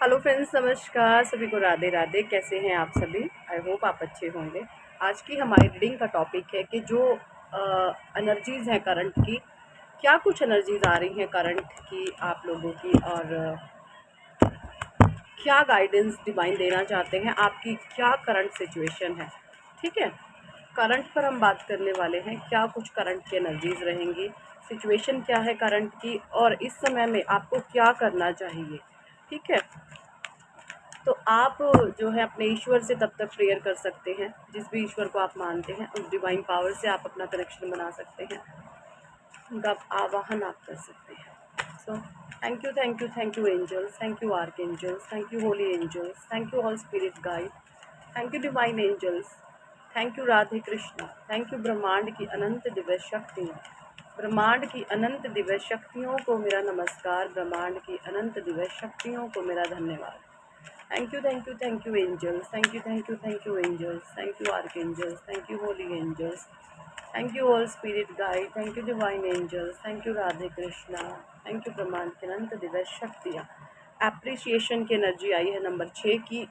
Hello friends, नमस्कार। सभी को राधे राधे। कैसे हैं आप सभी? आई होप आप अच्छे होंगे। आज की हमारी रीडिंग का टॉपिक है कि जो एनर्जीज़ हैं करंट की, क्या कुछ एनर्जीज़ आ रही हैं करंट की आप लोगों की, और क्या गाइडेंस डिवाइन देना चाहते हैं, आपकी क्या करंट सिचुएशन है। ठीक है, करंट पर हम बात करने वाले हैं। क्या कुछ करंट की एनर्जीज़ रहेंगी, सिचुएशन क्या है करंट की, और इस समय में आपको क्या करना चाहिए। ठीक है, तो आप जो है अपने ईश्वर से तब तक प्रेयर कर सकते हैं, जिस भी ईश्वर को आप मानते हैं उस डिवाइन पावर से आप अपना कनेक्शन बना सकते हैं, उनका आवाहन आप कर सकते हैं। So thank you angels, thank you arch angels, thank you holy angels, thank you all spirit guide, thank you divine angels, thank you Radhe Krishna, thank you ब्रह्मांड की अनंत दिव्य शक्तियाँ। ब्रह्मांड की अनंत दिव्य शक्तियों को मेरा नमस्कार, ब्रह्मांड की अनंत दिव्य शक्तियों को मेरा धन्यवाद। Thank you angels, thank you angels, thank you arch angels, thank you holy angels, thank you all spirit guide, thank you divine angels, thank you Radhe Krishna, thank you ब्रह्मांड की अनंत दिव्य शक्तियाँ। एप्रिसिएशन की एनर्जी आई है नंबर 6 की।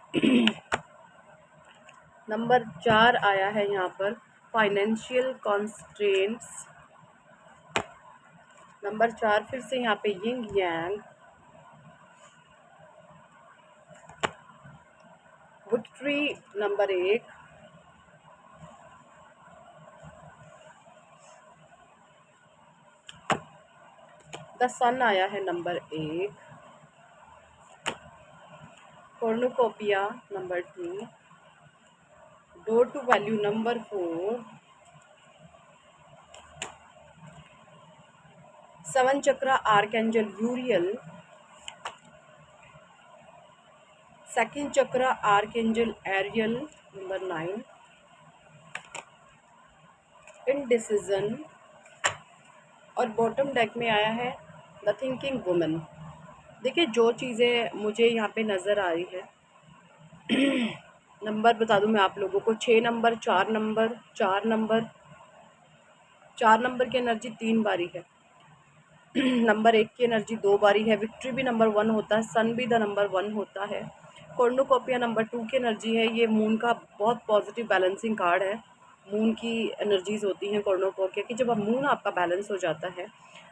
नंबर 4 आया है यहाँ पर फाइनेंशियल कॉन्स्ट्रेंट्स। नंबर 4 फिर से यहाँ पे yin yang. Victory number 1। The sun आया है number 1। Cornucopia number 2। Door to value number 4। 7 chakra archangel Uriel. 2nd chakra archangel Ariel number 9। Indecision. और बॉटम डेक में आया है द थिंकिंग वुमन। देखिए, जो चीज़ें मुझे यहाँ पे नज़र आ रही है, नंबर बता दूं मैं आप लोगों को। 6 नंबर, 4 नंबर, 4 नंबर, 4 नंबर की एनर्जी 3 बारी है। नंबर 1 की एनर्जी 2 बारी है। विक्ट्री भी नंबर 1 होता है, सन भी द नंबर 1 होता है। कॉर्नुकोपिया नंबर 2 की एनर्जी है। ये मून का बहुत पॉजिटिव बैलेंसिंग कार्ड है। मून की एनर्जीज होती हैं कॉर्नुकोपिया की, जब मून आपका बैलेंस हो जाता है।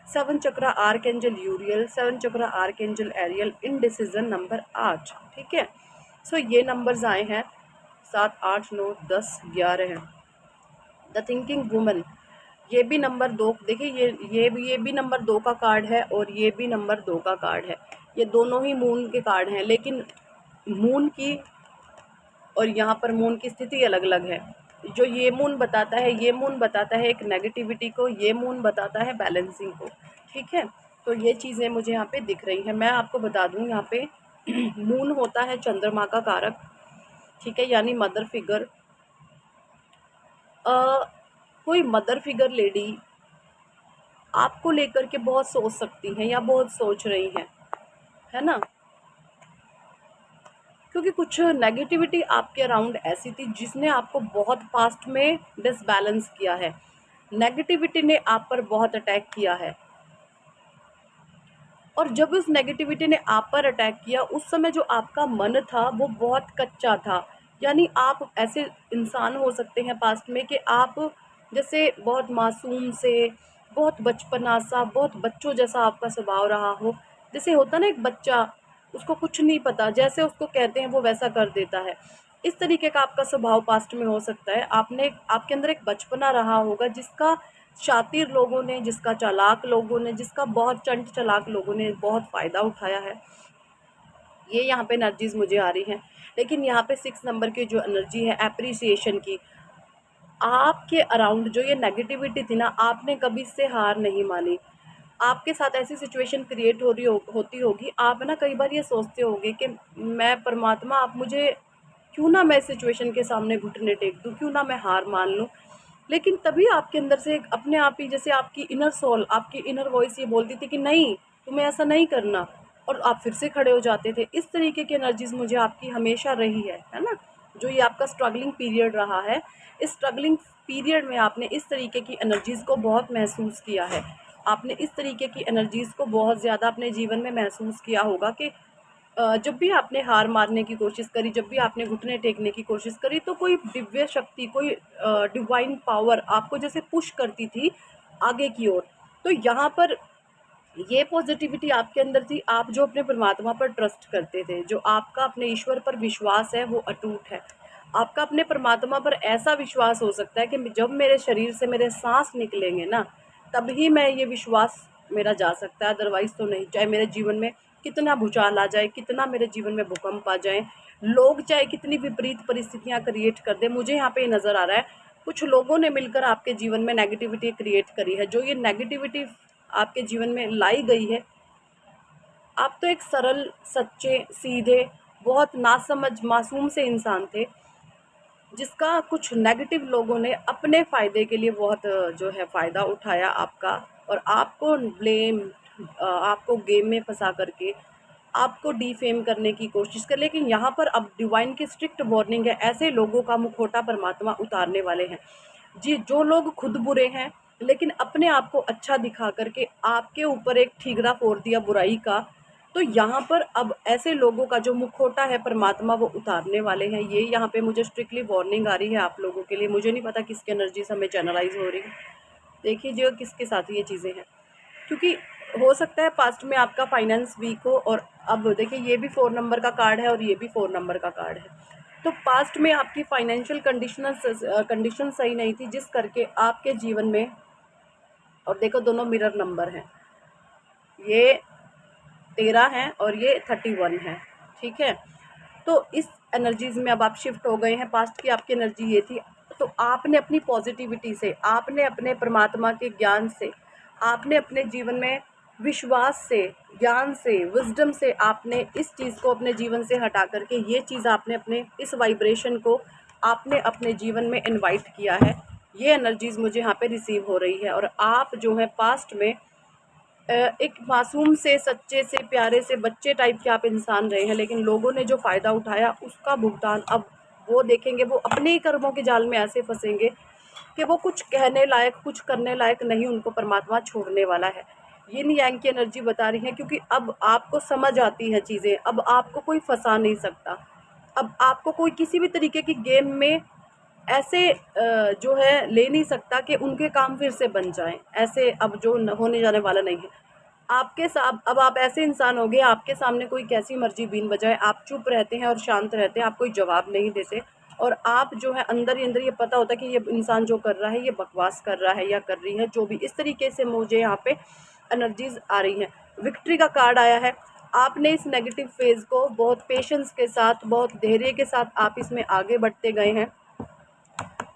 7 chakra archangel यूरियल, 7 chakra archangel aerial, indecision number 8। ठीक है, सो ये नंबर्स आए हैं 7, 8, 9, 10, 11 हैं। द थिंकिंग वुमन, ये भी नंबर 2। देखिए, ये भी नंबर 2 का कार्ड है, और ये भी नंबर 2 का कार्ड है। ये दोनों ही मून के कार्ड हैं, लेकिन मून की और यहाँ पर मून की स्थिति अलग अलग है। जो ये मून बताता है, ये मून बताता है एक नेगेटिविटी को, ये मून बताता है बैलेंसिंग को। ठीक है, तो ये चीज़ें मुझे यहाँ पे दिख रही हैं। मैं आपको बता दूँ, यहाँ पे मून होता है चंद्रमा का कारक। ठीक है, यानी मदर फिगर। कोई मदर फिगर लेडी आपको लेकर के बहुत सोच सकती हैं या बहुत सोच रही हैं, है ना, क्योंकि कुछ नेगेटिविटी आपके अराउंड ऐसी थी जिसने आपको बहुत पास्ट में डिसबैलेंस किया है। नेगेटिविटी ने आप पर बहुत अटैक किया है, और जब उस नेगेटिविटी ने आप पर अटैक किया, उस समय जो आपका मन था वो बहुत कच्चा था। यानी आप ऐसे इंसान हो सकते हैं पास्ट में कि आप जैसे बहुत मासूम से, बहुत बचपना सा, बहुत बच्चों जैसा आपका स्वभाव रहा हो। जैसे होता ना एक बच्चा, उसको कुछ नहीं पता, जैसे उसको कहते हैं वो वैसा कर देता है। इस तरीके का आपका स्वभाव पास्ट में हो सकता है। आपके अंदर एक बचपना रहा होगा जिसका शातिर लोगों ने, जिसका चालाक लोगों ने, जिसका बहुत चंट चालाक लोगों ने बहुत फ़ायदा उठाया है। ये यहाँ पे एनर्जीज मुझे आ रही हैं। लेकिन यहाँ पे 6 नंबर की जो एनर्जी है एप्रिसिएशन की, आपके अराउंड जो ये नेगेटिविटी थी ना, आपने कभी इससे हार नहीं मानी। आपके साथ ऐसी सिचुएशन क्रिएट होती होगी, आप ना कई बार ये सोचते होंगे कि मैं परमात्मा, आप मुझे क्यों ना मैं इस सिचुएशन के सामने घुटने टेक दूँ, क्यों ना मैं हार मान लूँ। लेकिन तभी आपके अंदर से एक अपने आप ही, जैसे आपकी इनर सोल, आपकी इनर वॉइस ये बोलती थी कि नहीं, तुम्हें ऐसा नहीं करना, और आप फिर से खड़े हो जाते थे। इस तरीके की एनर्जीज मुझे आपकी हमेशा रही है ना। जो ये आपका स्ट्रगलिंग पीरियड रहा है, इस स्ट्रगलिंग पीरियड में आपने इस तरीके की एनर्जीज को बहुत महसूस किया है। आपने इस तरीके की एनर्जीज को बहुत ज़्यादा अपने जीवन में महसूस किया होगा कि जब भी आपने हार मारने की कोशिश करी, जब भी आपने घुटने टेकने की कोशिश करी, तो कोई दिव्य शक्ति, कोई डिवाइन पावर आपको जैसे पुश करती थी आगे की ओर। तो यहाँ पर ये पॉजिटिविटी आपके अंदर थी। आप जो अपने परमात्मा पर ट्रस्ट करते थे, जो आपका अपने ईश्वर पर विश्वास है, वो अटूट है। आपका अपने परमात्मा पर ऐसा विश्वास हो सकता है कि जब मेरे शरीर से मेरे सांस निकलेंगे ना, तभी मैं ये विश्वास मेरा जा सकता है, अदरवाइज तो नहीं। चाहे मेरे जीवन में कितना भूचाल आ जाए, कितना मेरे जीवन में भूकंप आ जाए, लोग चाहे कितनी विपरीत परिस्थितियां क्रिएट कर दे, मुझे यहाँ पे ये नज़र आ रहा है कुछ लोगों ने मिलकर आपके जीवन में नेगेटिविटी क्रिएट करी है। जो ये नेगेटिविटी आपके जीवन में लाई गई है, आप तो एक सरल, सच्चे, सीधे, बहुत नासमझ, मासूम से इंसान थे, जिसका कुछ नेगेटिव लोगों ने अपने फ़ायदे के लिए बहुत जो है फ़ायदा उठाया आपका, और आपको ब्लेम, आपको गेम में फंसा करके आपको डिफेम करने की कोशिश कर। लेकिन यहाँ पर अब डिवाइन की स्ट्रिक्ट वार्निंग है, ऐसे लोगों का मुखौटा परमात्मा उतारने वाले हैं जी। जो लोग खुद बुरे हैं लेकिन अपने आप को अच्छा दिखा करके आपके ऊपर एक ठीकरा फोड़ दिया बुराई का, तो यहाँ पर अब ऐसे लोगों का जो मुखौटा है परमात्मा वो उतारने वाले हैं। ये यहाँ पे मुझे स्ट्रिक्टली वार्निंग आ रही है आप लोगों के लिए। मुझे नहीं पता किसकी एनर्जी से हमें चैनलाइज हो रही है, देखिए जो किसके साथ ये चीज़ें हैं, क्योंकि हो सकता है पास्ट में आपका फाइनेंस वीक हो, और अब देखिए ये भी 4 नंबर का कार्ड है और ये भी 4 नंबर का कार्ड है। तो पास्ट में आपकी फाइनेंशियल कंडीशन सही नहीं थी, जिस करके आपके जीवन में, और देखो दोनों मिरर नंबर हैं, ये 13 है और ये 31 है, ठीक है। तो इस एनर्जीज में अब आप शिफ्ट हो गए हैं। पास्ट की आपकी एनर्जी ये थी, तो आपने अपनी पॉजिटिविटी से, आपने अपने परमात्मा के ज्ञान से, आपने अपने जीवन में विश्वास से, ज्ञान से, विजडम से आपने इस चीज़ को अपने जीवन से हटा करके ये चीज़ आपने अपने इस वाइब्रेशन को आपने अपने जीवन में इनवाइट किया है। ये एनर्जीज मुझे यहाँ पे रिसीव हो रही है, और आप जो है पास्ट में एक मासूम से, सच्चे से, प्यारे से बच्चे टाइप के आप इंसान रहे हैं, लेकिन लोगों ने जो फ़ायदा उठाया उसका भुगतान अब वो देखेंगे। वो अपने ही कर्मों के जाल में ऐसे फंसेंगे कि वो कुछ कहने लायक, कुछ करने लायक नहीं उनको परमात्मा छोड़ने वाला है। यिन यांग की एनर्जी बता रही है, क्योंकि अब आपको समझ आती है चीज़ें, अब आपको कोई फंसा नहीं सकता, अब आपको कोई किसी भी तरीके की गेम में ऐसे जो है ले नहीं सकता कि उनके काम फिर से बन जाएं। ऐसे अब जो होने जाने वाला नहीं है आपके साथ। अब आप ऐसे इंसान हो गए, आपके सामने कोई कैसी मर्जी बीन बजाए, आप चुप रहते हैं और शांत रहते हैं, आप कोई जवाब नहीं देते, और आप जो है अंदर ही अंदर ये पता होता है कि ये इंसान जो कर रहा है ये बकवास कर रहा है या कर रही है, जो भी। इस तरीके से मुझे यहाँ पे एनर्जीज आ रही हैं। विक्ट्री का कार्ड आया है। आपने इस नेगेटिव फेज़ को बहुत पेशेंस के साथ, बहुत धैर्य के साथ आप इसमें आगे बढ़ते गए हैं,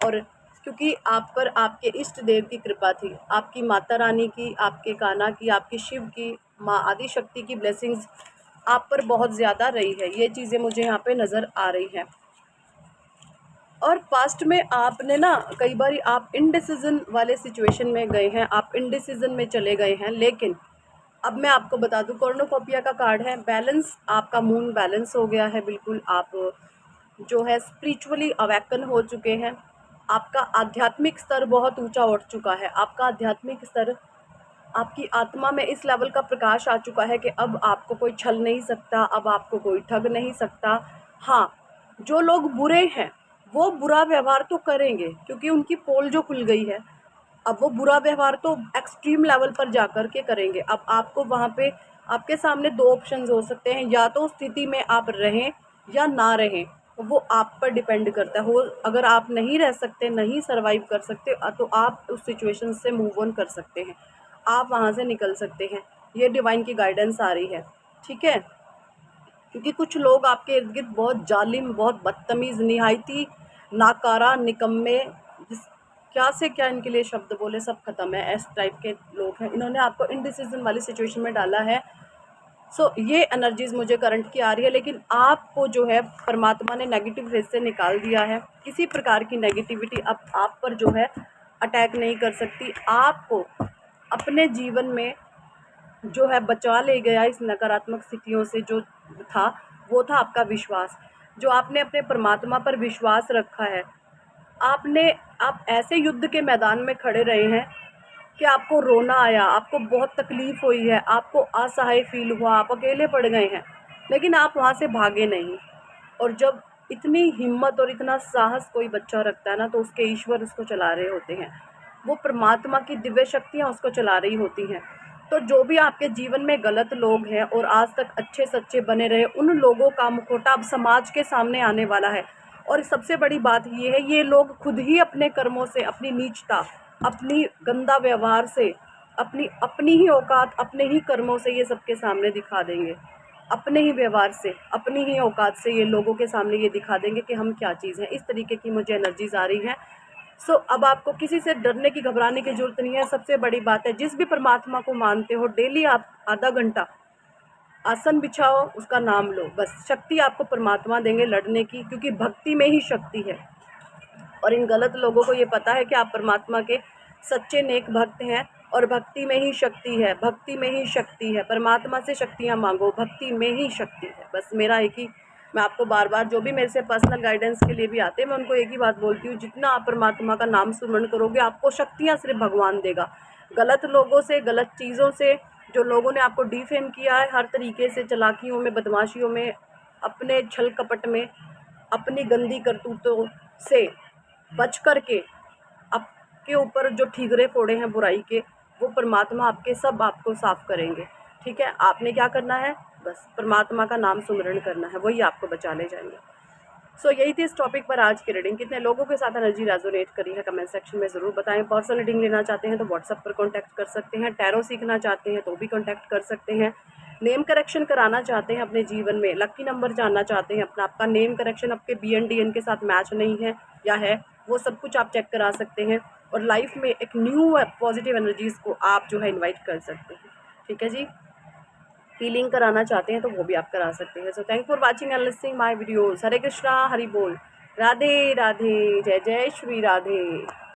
और क्योंकि आप पर आपके इष्ट देव की कृपा थी, आपकी माता रानी की, आपके कान्हा की, आपकी शिव की, माँ आदि शक्ति की ब्लेसिंग्स आप पर बहुत ज़्यादा रही है। ये चीज़ें मुझे यहाँ पे नज़र आ रही हैं। और पास्ट में आपने ना कई बार आप इनडिसीजन वाले सिचुएशन में गए हैं, आप इनडिसीजन में चले गए हैं, लेकिन अब मैं आपको बता दूं, कॉर्नोकॉपिया का कार्ड है बैलेंस। आपका मून बैलेंस हो गया है बिल्कुल, आप जो है स्पिरिचुअली अवेकन हो चुके हैं। आपका आध्यात्मिक स्तर बहुत ऊंचा उठ चुका है। आपका आध्यात्मिक स्तर, आपकी आत्मा में इस लेवल का प्रकाश आ चुका है कि अब आपको कोई छल नहीं सकता, अब आपको कोई ठग नहीं सकता। हाँ, जो लोग बुरे हैं वो बुरा व्यवहार तो करेंगे, क्योंकि उनकी पोल जो खुल गई है, अब वो बुरा व्यवहार तो एक्सट्रीम लेवल पर जा कर के करेंगे। अब आपको वहाँ पे आपके सामने 2 ऑप्शंस हो सकते हैं, या तो उस स्थिति में आप रहें या ना रहें, वो आप पर डिपेंड करता है। हो अगर आप नहीं रह सकते, नहीं सर्वाइव कर सकते, तो आप उस सिचुएशन से मूव ऑन कर सकते हैं, आप वहाँ से निकल सकते हैं। ये डिवाइन की गाइडेंस आ रही है, ठीक है। क्योंकि कुछ लोग आपके इर्द गिर्द बहुत जालिम, बहुत बदतमीज़, निहायती नाकारा, निकम्मे, जिस क्या से क्या इनके लिए शब्द बोले सब ख़त्म है, इस टाइप के लोग हैं। इन्होंने आपको इनडिसीजन वाली सिचुएशन में डाला है। सो ये एनर्जीज़ मुझे करंट की आ रही है, लेकिन आपको जो है परमात्मा ने नेगेटिव फेज से निकाल दिया है। किसी प्रकार की नेगेटिविटी अब आप पर जो है अटैक नहीं कर सकती। आपको अपने जीवन में जो है बचा ले गया इस नकारात्मक स्थितियों से, जो था वो था आपका विश्वास। जो आपने अपने परमात्मा पर विश्वास रखा है, आप ऐसे युद्ध के मैदान में खड़े रहे हैं कि आपको रोना आया, आपको बहुत तकलीफ़ हुई है, आपको असहाय फील हुआ, आप अकेले पड़ गए हैं, लेकिन आप वहाँ से भागे नहीं। और जब इतनी हिम्मत और इतना साहस कोई बच्चा रखता है ना, तो उसके ईश्वर उसको चला रहे होते हैं, वो परमात्मा की दिव्य शक्तियाँ उसको चला रही होती हैं। तो जो भी आपके जीवन में गलत लोग हैं और आज तक अच्छे सच्चे बने रहे, उन लोगों का मुखौटा अब समाज के सामने आने वाला है। और सबसे बड़ी बात ये है, ये लोग खुद ही अपने कर्मों से, अपनी नीचता, अपनी गंदा व्यवहार से, अपनी अपनी ही औकात, अपने ही कर्मों से ये सबके सामने दिखा देंगे। अपने ही व्यवहार से, अपनी ही औकात से ये लोगों के सामने ये दिखा देंगे कि हम क्या चीज़ हैं। इस तरीके की मुझे एनर्जीज आ रही हैं। सो अब आपको किसी से डरने की, घबराने की ज़रूरत नहीं है। सबसे बड़ी बात है, जिस भी परमात्मा को मानते हो, डेली आप आधा घंटा आसन बिछाओ, उसका नाम लो, बस शक्ति आपको परमात्मा देंगे लड़ने की, क्योंकि भक्ति में ही शक्ति है। और इन गलत लोगों को ये पता है कि आप परमात्मा के सच्चे नेक भक्त हैं, और भक्ति में ही शक्ति है, भक्ति में ही शक्ति है। परमात्मा से शक्तियाँ मांगो, भक्ति में ही शक्ति है। बस मेरा एक ही, मैं आपको बार बार, जो भी मेरे से पर्सनल गाइडेंस के लिए भी आते हैं, मैं उनको एक ही बात बोलती हूँ, जितना आप परमात्मा का नाम स्मरण करोगे, आपको शक्तियाँ सिर्फ भगवान देगा। गलत लोगों से, गलत चीज़ों से, जो लोगों ने आपको डिफेम किया है हर तरीके से, चालाकियों में, बदमाशियों में, अपने छल कपट में, अपनी गंदी करतूतों से बच कर के, आपके ऊपर जो ठीकरे फोड़े हैं बुराई के, वो परमात्मा आपके सब आपको साफ करेंगे। ठीक है, आपने क्या करना है, बस परमात्मा का नाम सुमरण करना है, वही आपको बचा ले जाएंगे। सो यही थी इस टॉपिक पर आज की रीडिंग। कितने लोगों के साथ एनर्जी रेजोनेट करी है कमेंट सेक्शन में ज़रूर बताएं। पर्सनल रीडिंग लेना चाहते हैं तो व्हाट्सएप पर कॉन्टैक्ट कर सकते हैं। टैरो सीखना चाहते हैं तो भी कॉन्टैक्ट कर सकते हैं। नेम करेक्शन कराना चाहते हैं अपने जीवन में, लकी नंबर जानना चाहते हैं अपना, आपका नेम करेक्शन आपके BN DN के साथ मैच नहीं है या है, वो सब कुछ आप चेक करा सकते हैं। और लाइफ में एक न्यू पॉजिटिव एनर्जीज़ को आप जो है इन्वाइट कर सकते हैं। ठीक है जी, हीलिंग कराना चाहते हैं तो वो भी आप करा सकते हैं। So thank for watching and listening my videos. Hare Krishna, Hari बोल, राधे राधे, जय जय श्री राधे।